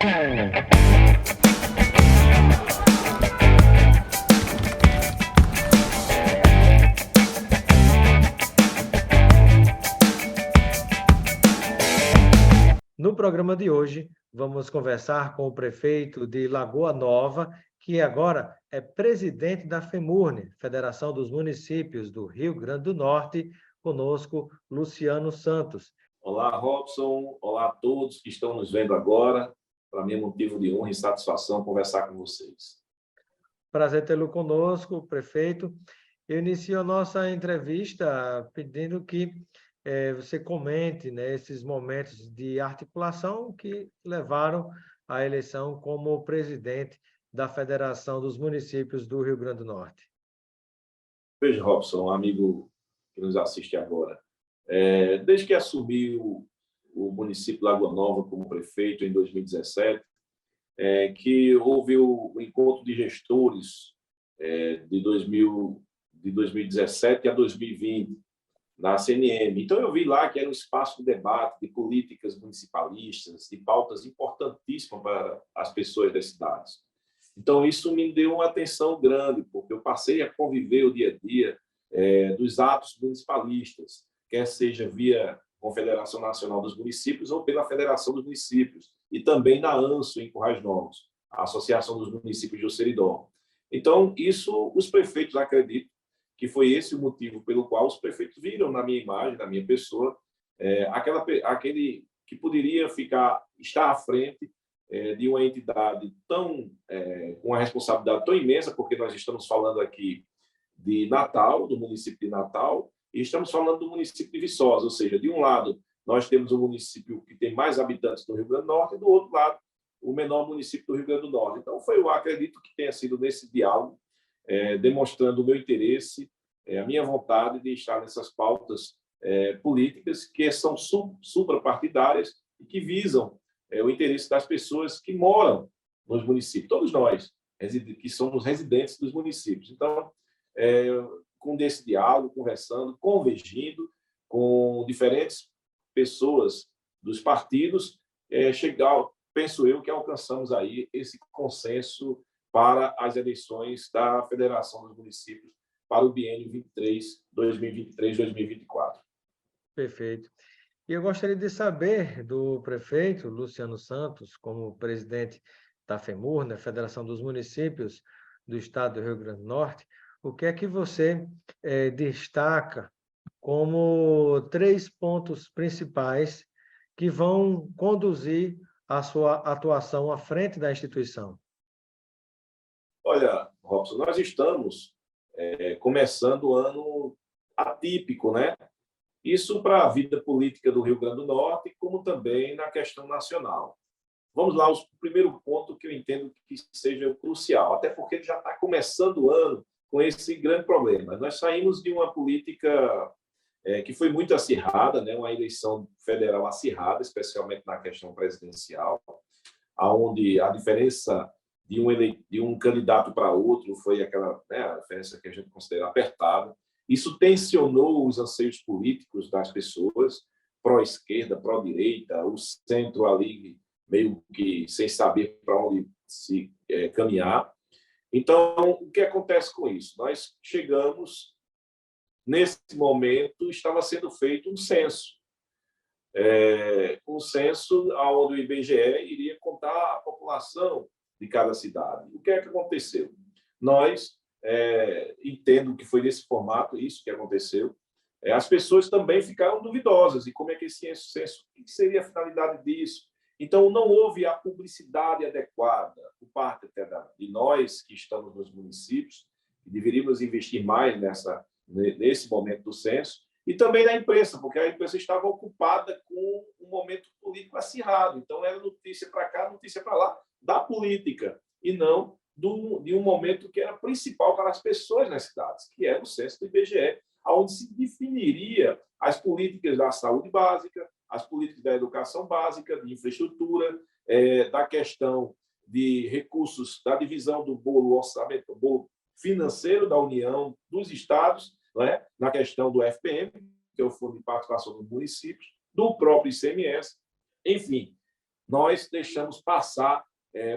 No programa de hoje, vamos conversar com o prefeito de Lagoa Nova, que agora é presidente da FEMURNE, Federação dos Municípios do Rio Grande do Norte, conosco, Luciano Santos. Olá, Robson. Olá a todos que estão nos vendo agora. Para mim é motivo de honra e satisfação conversar com vocês. Prazer tê-lo conosco, prefeito. Eu inicio a nossa entrevista pedindo que você comente, né, esses momentos de articulação que levaram à eleição como presidente da Federação dos Municípios do Rio Grande do Norte. Veja, Robson, amigo que nos assiste agora, desde que assumi o município de Lagoa Nova como prefeito em 2017, que houve o encontro de gestores de 2017 a 2020, na CNM. Então, eu vi lá que era um espaço de debate de políticas municipalistas, de pautas importantíssimas para as pessoas das cidades. Então, isso me deu uma atenção grande, porque eu passei a conviver o dia a dia dos atos municipalistas, quer seja via Confederação Nacional dos Municípios ou pela Federação dos Municípios, e também na ANSO, em Currais Novos, a Associação dos Municípios de Seridó. Então, isso os prefeitos acreditam que foi esse o motivo pelo qual os prefeitos viram na minha imagem, na minha pessoa, aquele que poderia estar à frente de uma entidade com uma responsabilidade tão imensa, porque nós estamos falando aqui de Natal, do município de Natal, e estamos falando do município de Viçosa, ou seja, de um lado nós temos o município que tem mais habitantes do Rio Grande do Norte e do outro lado o menor município do Rio Grande do Norte. Então, eu acredito que tenha sido nesse diálogo, demonstrando o meu interesse, a minha vontade de estar nessas pautas políticas que são suprapartidárias e que visam o interesse das pessoas que moram nos municípios, todos nós, que somos residentes dos municípios. Então, com esse diálogo, conversando, convergindo com diferentes pessoas dos partidos, penso eu que alcançamos aí esse consenso para as eleições da Federação dos Municípios para o biênio 2023-2024. Perfeito. E eu gostaria de saber do prefeito Luciano Santos, como presidente da FEMURNE, Federação dos Municípios do Estado do Rio Grande do Norte, o que é que você destaca como 3 pontos principais que vão conduzir a sua atuação à frente da instituição? Olha, Robson, nós estamos começando o ano atípico, né? Isso para a vida política do Rio Grande do Norte, como também na questão nacional. Vamos lá, o primeiro ponto que eu entendo que seja crucial, até porque ele já está começando o ano com esse grande problema. Nós saímos de uma política que foi muito acirrada, né? Uma eleição federal acirrada, especialmente na questão presidencial, onde a diferença de um candidato para outro foi aquela, né, a diferença que a gente considera apertada. Isso tensionou os anseios políticos das pessoas, pró-esquerda, pró-direita, o centro ali meio que sem saber para onde se caminhar. Então, o que acontece com isso? Nós chegamos, nesse momento, estava sendo feito um censo onde o IBGE iria contar a população de cada cidade. O que é que aconteceu? Nós entendo que foi nesse formato isso que aconteceu. As pessoas também ficaram duvidosas. E como é que esse censo, o que seria a finalidade disso? Então, não houve a publicidade adequada por parte de nós que estamos nos municípios, e deveríamos investir mais nesse momento do censo, e também na imprensa, porque a imprensa estava ocupada com um momento político acirrado. Então, era notícia para cá, notícia para lá, da política, e não de um momento que era principal para as pessoas nas cidades, que era o censo do IBGE, onde se definiria as políticas da saúde básica, as políticas da educação básica, de infraestrutura, da questão de recursos, da divisão do bolo orçamento, do bolo financeiro da União, dos estados, né? Na questão do FPM, que é o Fundo de Participação dos Municípios, do próprio ICMS. Enfim, nós deixamos passar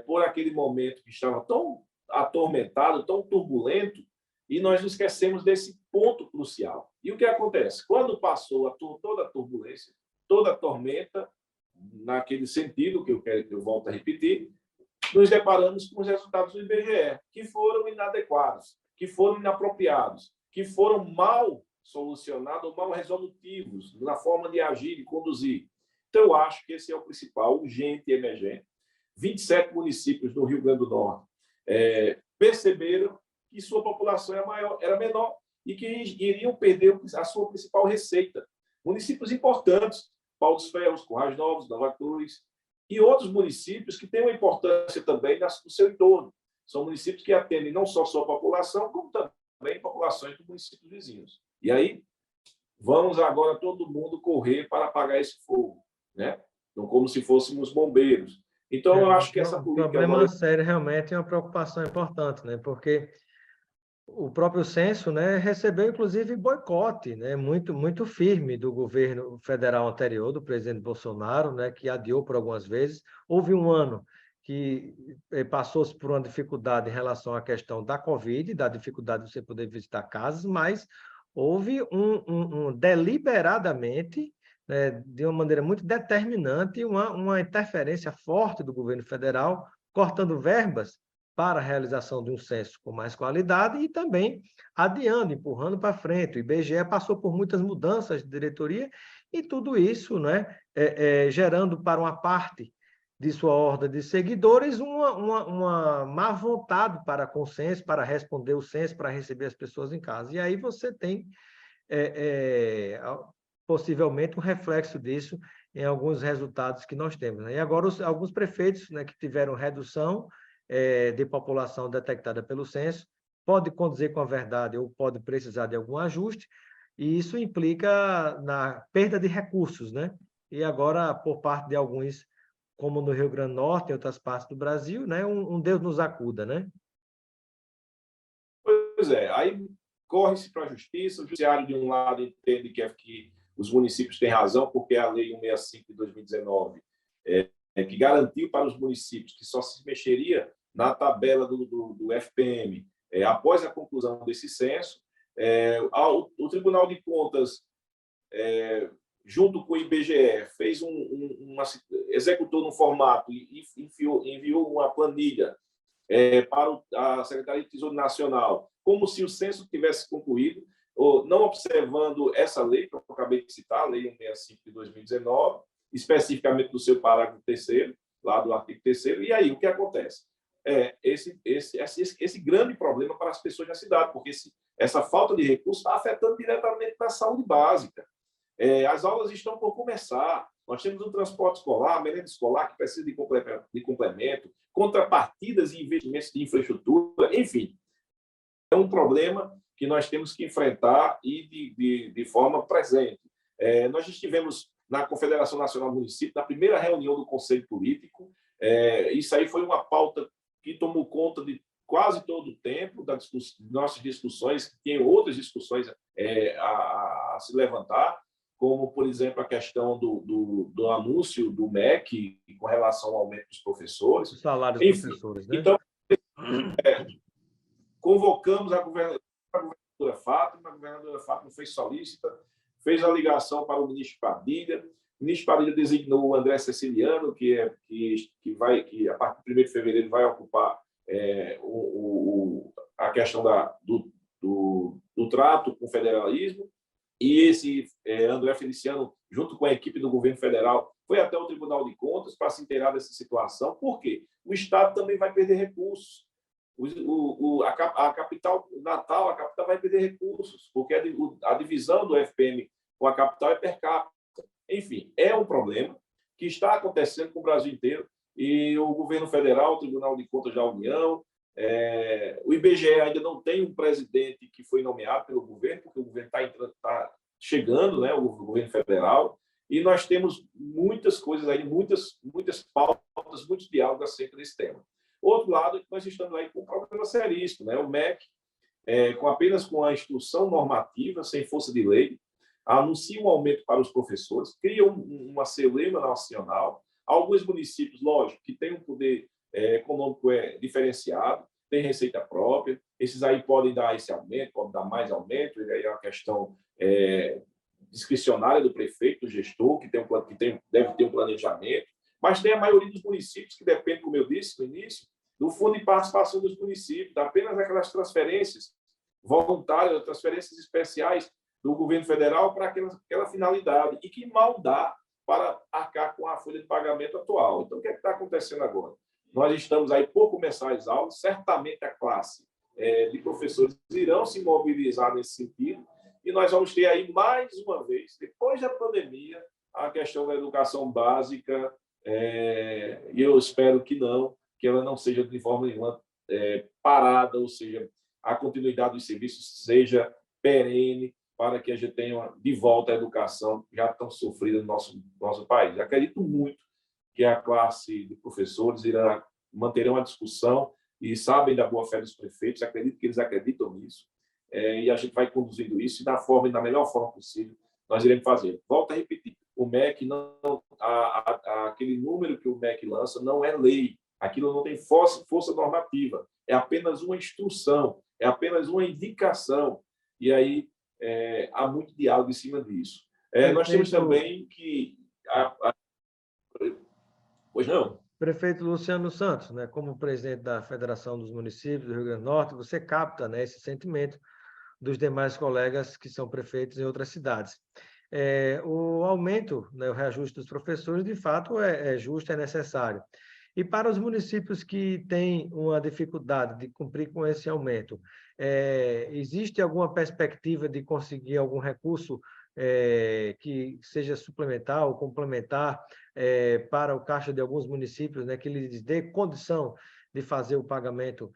por aquele momento que estava tão atormentado, tão turbulento, e nós nos esquecemos desse ponto crucial. E o que acontece? Quando passou toda a turbulência, toda a tormenta, naquele sentido que eu volto a repetir, nos deparamos com os resultados do IBGE, que foram inadequados, que foram inapropriados, que foram mal solucionados ou mal resolutivos na forma de agir e conduzir. Então, eu acho que esse é o principal, urgente e emergente. 27 municípios do Rio Grande do Norte perceberam que sua população era menor e que iriam perder a sua principal receita. Municípios importantes, Pau dos Ferros, Currais Novos, Nova Cruz, e outros municípios que têm uma importância também no seu entorno. São municípios que atendem não só sua população, como também populações dos municípios vizinhos. E aí, vamos agora todo mundo correr para apagar esse fogo, né? Então, como se fôssemos bombeiros. Então, eu acho que essa política... O problema sério realmente é uma preocupação importante, né? Porque o próprio censo, né, recebeu, inclusive, boicote, né, muito firme do governo federal anterior, do presidente Bolsonaro, né, que adiou por algumas vezes. Houve um ano que passou-se por uma dificuldade em relação à questão da Covid, da dificuldade de você poder visitar casas, mas houve deliberadamente, né, de uma maneira muito determinante, uma interferência forte do governo federal, cortando verbas para a realização de um censo com mais qualidade e também adiando, empurrando para frente. O IBGE passou por muitas mudanças de diretoria e tudo isso, né, gerando para uma parte de sua horda de seguidores uma má vontade para com o censo, para responder o censo, para receber as pessoas em casa. E aí você tem possivelmente um reflexo disso em alguns resultados que nós temos, né? E agora alguns prefeitos, né, que tiveram redução de população detectada pelo censo, pode conduzir com a verdade ou pode precisar de algum ajuste, e isso implica na perda de recursos, né? E agora, por parte de alguns, como no Rio Grande do Norte e outras partes do Brasil, né, um Deus nos acuda, né? Pois é, aí corre-se para a justiça, o judiciário, de um lado, entende que os municípios têm razão, porque a Lei 165 de 2019 que garantiu para os municípios que só se mexeria na tabela do FPM após a conclusão desse censo. O Tribunal de Contas, junto com o IBGE, executou no formato e enviou uma planilha para a Secretaria de Tesouro Nacional, como se o censo tivesse concluído, não observando essa lei que eu acabei de citar, a Lei 165 de 2019, especificamente do seu parágrafo 3º, lá do artigo 3º. E aí, o que acontece? Esse grande problema para as pessoas da cidade, porque essa falta de recursos está afetando diretamente na saúde básica. As aulas estão por começar, nós temos um transporte escolar, merenda escolar que precisa de complemento, contrapartidas e investimentos de infraestrutura, enfim. É um problema que nós temos que enfrentar e de forma presente. Nós estivemos na Confederação Nacional do Município, na primeira reunião do Conselho Político. Isso aí foi uma pauta que tomou conta de quase todo o tempo das nossas discussões, tem outras discussões a se levantar, como, por exemplo, a questão do anúncio do MEC com relação ao aumento dos professores. Os salários dos professores, né? Então, convocamos a governadora Fátima. A governadora Fátima foi solícita, fez a ligação para o ministro Padilha. O ministro Padilha designou o André Ceciliano, que a partir de 1º de fevereiro vai ocupar a questão do trato com o federalismo. E esse André Feliciano, junto com a equipe do governo federal, foi até o Tribunal de Contas para se inteirar dessa situação. Por quê? O Estado também vai perder recursos. A capital Natal, a capital vai perder recursos, porque a divisão do FPM com a capital é per capita. Enfim, é um problema que está acontecendo com o Brasil inteiro, e o governo federal, o Tribunal de Contas da União, o IBGE ainda não tem um presidente que foi nomeado pelo governo, porque o governo está chegando, né, o governo federal, e nós temos muitas coisas aí, muitas pautas, muitos diálogos acerca desse tema. Outro lado, nós estamos aí com um problema seríssimo, né? O MEC, apenas com a instrução normativa, sem força de lei, anuncia um aumento para os professores, cria uma celeuma nacional, Alguns municípios, lógico, que têm um poder econômico diferenciado, têm receita própria, esses aí podem dar esse aumento, podem dar mais aumento, e aí é uma questão discricionária do prefeito, do gestor, que deve ter um planejamento, mas tem a maioria dos municípios que depende, como eu disse no início, do fundo de participação dos municípios, apenas aquelas transferências voluntárias, transferências especiais do governo federal para aquela finalidade, e que mal dá para arcar com a folha de pagamento atual. Então, o que é que está acontecendo agora? Nós estamos aí por começar as aulas, certamente a classe de professores irão se mobilizar nesse sentido, e nós vamos ter aí, mais uma vez, depois da pandemia, a questão da educação básica, e eu espero que ela não seja de forma nenhuma parada, ou seja, a continuidade dos serviços seja perene, para que a gente tenha de volta a educação já tão sofrida no nosso país. Eu acredito muito que a classe de professores manterão a discussão e sabem da boa-fé dos prefeitos, acredito que eles acreditam nisso, e a gente vai conduzindo isso e da melhor forma possível nós iremos fazer. Volto a repetir, o MEC, aquele número que o MEC lança não é lei, aquilo não tem força normativa, é apenas uma instrução, é apenas uma indicação, e aí há muito diálogo em cima disso. Nós temos também que... Pois não? Prefeito Luciano Santos, né, como presidente da Federação dos Municípios do Rio Grande do Norte, você capta, né, esse sentimento dos demais colegas que são prefeitos em outras cidades. O aumento, né, o reajuste dos professores, de fato, é justo, é necessário. E para os municípios que têm uma dificuldade de cumprir com esse aumento, existe alguma perspectiva de conseguir algum recurso que seja suplementar ou complementar para o caixa de alguns municípios, né, que lhes dê condição de fazer o pagamento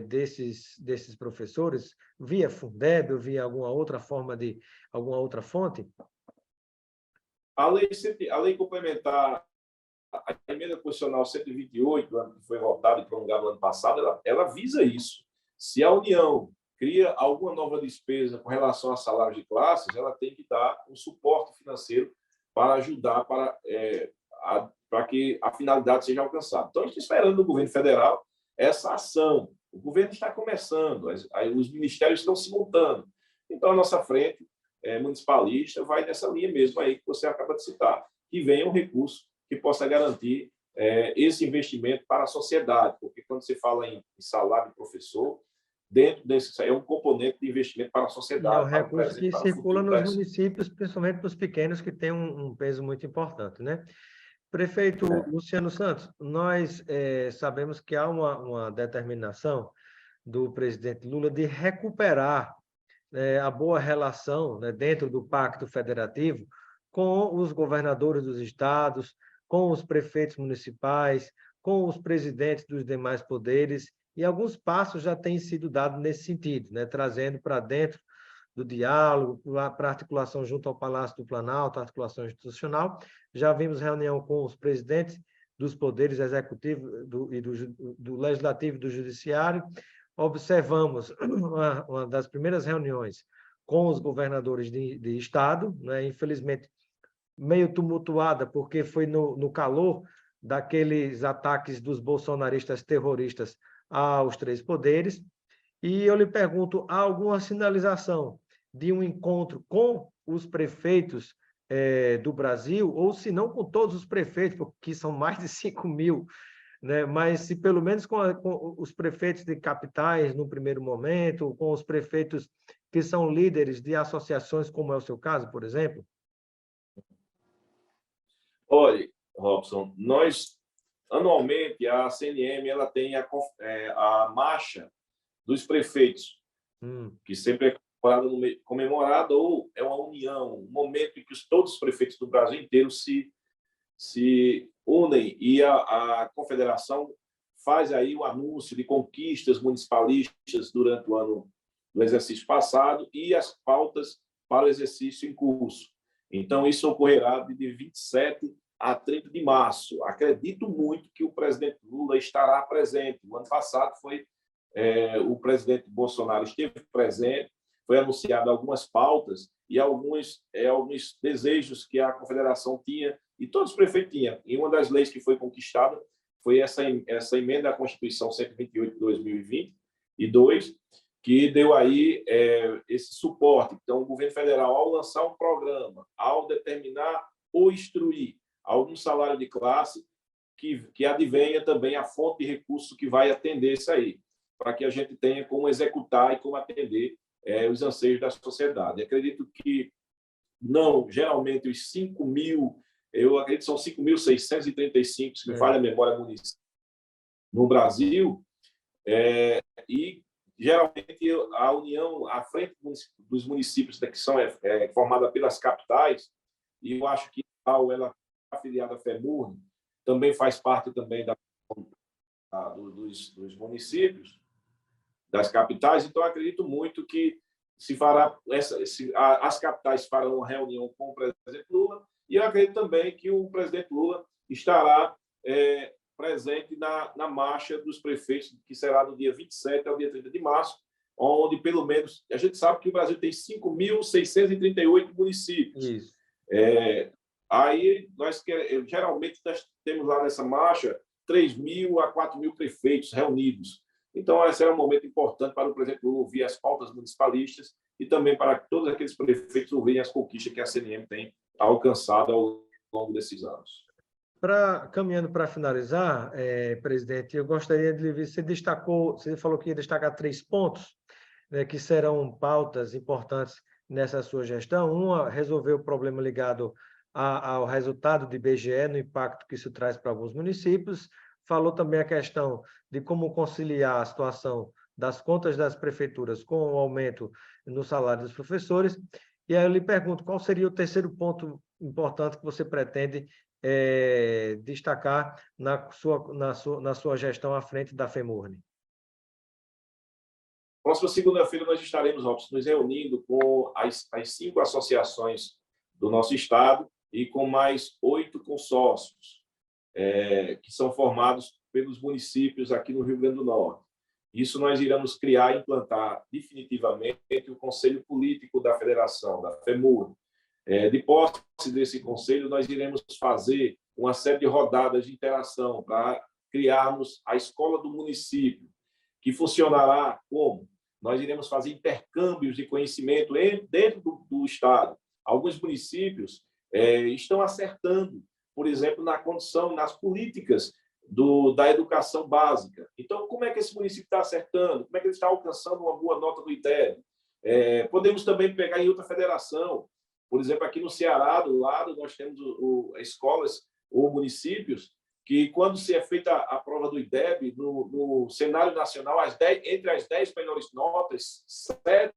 desses professores via Fundeb ou via alguma outra forma alguma outra fonte? A lei complementar, a emenda constitucional 128, que foi votada e promulgada no ano passado, ela visa isso. Se a União cria alguma nova despesa com relação a salários de classes, ela tem que dar um suporte financeiro para ajudar para que a finalidade seja alcançada. Então, a gente está esperando do governo federal essa ação. O governo está começando, os ministérios estão se montando. Então, a nossa frente municipalista vai nessa linha mesmo aí que você acaba de citar, que venha um recurso que possa garantir esse investimento para a sociedade, porque quando você fala em salário de professor, dentro desse é um componente de investimento para a sociedade. É um recurso que circula nos municípios, principalmente para os pequenos, que tem um peso muito importante, né? Prefeito Luciano Santos, nós sabemos que há uma determinação do presidente Lula de recuperar a boa relação, né, dentro do Pacto Federativo com os governadores dos estados, com os prefeitos municipais, com os presidentes dos demais poderes, e alguns passos já têm sido dados nesse sentido, né, trazendo para dentro do diálogo, para a articulação junto ao Palácio do Planalto, a articulação institucional. Já vimos reunião com os presidentes dos poderes executivo do legislativo e do judiciário. Observamos uma das primeiras reuniões com os governadores de estado, né? Infelizmente meio tumultuada, porque foi no calor daqueles ataques dos bolsonaristas terroristas aos três poderes. E eu lhe pergunto, há alguma sinalização de um encontro com os prefeitos do Brasil, ou se não com todos os prefeitos, porque são mais de 5.000, né? Mas se pelo menos com os prefeitos de capitais no primeiro momento, com os prefeitos que são líderes de associações, como é o seu caso, por exemplo? Olha, Robson, anualmente, a CNM ela tem a marcha dos prefeitos, que sempre é comemorada, ou é uma união, um momento em que todos os prefeitos do Brasil inteiro se unem e a confederação faz aí o anúncio de conquistas municipalistas durante o ano do exercício passado e as pautas para o exercício em curso. Então, isso ocorrerá de 27 a 30 de março. Acredito muito que o presidente Lula estará presente. No ano passado o presidente Bolsonaro esteve presente, foi anunciado algumas pautas e alguns desejos que a confederação tinha E todos os prefeitos tinham. E uma das leis que foi conquistada foi essa emenda à Constituição 128 de 2022, que deu aí esse suporte. Então, o governo federal, ao lançar um programa, ao determinar ou instruir algum salário de classe, que advenha também a fonte de recurso que vai atender isso aí, para que a gente tenha como executar e como atender os anseios da sociedade. Acredito que não, geralmente os 5 mil, eu acredito que são 5.635, se me falha a memória, municípios no Brasil, e geralmente a união, à frente dos municípios que são formada pelas capitais, e eu acho que ela afiliada à FEMURN, também faz parte também dos municípios, das capitais. Então, acredito muito que as capitais farão uma reunião com o presidente Lula, e eu acredito também que o presidente Lula estará presente na marcha dos prefeitos, que será do dia 27 ao dia 30 de março, onde, pelo menos, a gente sabe que o Brasil tem 5.638 municípios. Isso. Aí, geralmente, nós temos lá nessa marcha 3.000 a 4.000 prefeitos reunidos. Então, esse é um momento importante para o presidente Lula ouvir as pautas municipalistas e também para todos aqueles prefeitos ouvirem as conquistas que a CNM tem alcançado ao longo desses anos. Caminhando para finalizar, presidente, eu gostaria de lhe ver, você falou que ia destacar 3 pontos, né, que serão pautas importantes nessa sua gestão. Uma, resolver o problema ligado ao resultado do IBGE, no impacto que isso traz para alguns municípios. Falou também a questão de como conciliar a situação das contas das prefeituras com o aumento no salário dos professores. E aí eu lhe pergunto, qual seria o terceiro ponto importante que você pretende destacar na sua gestão à frente da FEMURN? Próxima segunda-feira nós estaremos, Robson, nos reunindo com as 5 associações do nosso estado e com mais 8 consórcios, que são formados pelos municípios aqui no Rio Grande do Norte. Isso nós iremos criar e implantar definitivamente o Conselho Político da Federação, da FEMURN. De posse desse conselho, nós iremos fazer uma série de rodadas de interação para criarmos a escola do município, que funcionará como? Nós iremos fazer intercâmbios de conhecimento dentro do estado. Alguns municípios estão acertando, por exemplo, na condição, nas políticas da educação básica. Então, como é que esse município está acertando? Como é que ele está alcançando uma boa nota do IDEB? Podemos também pegar em outra federação. Por exemplo, aqui no Ceará, do lado, nós temos escolas ou municípios que, quando se é feita a prova do IDEB, no cenário nacional, entre as 10 melhores notas, 7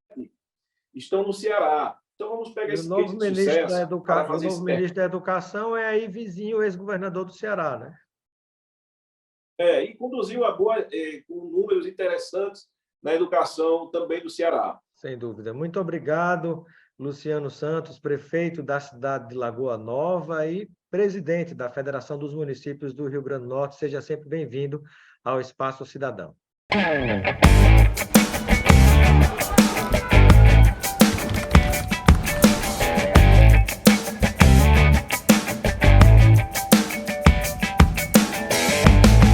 estão no Ceará. Então, vamos pegar esse case de sucesso para fazer esse... O novo ministro da Educação é aí vizinho, o ex-governador do Ceará, né? E conduziu com números interessantes na educação também do Ceará. Sem dúvida. Muito obrigado, Luciano Santos, prefeito da cidade de Lagoa Nova e presidente da Federação dos Municípios do Rio Grande do Norte. Seja sempre bem-vindo ao Espaço Cidadão.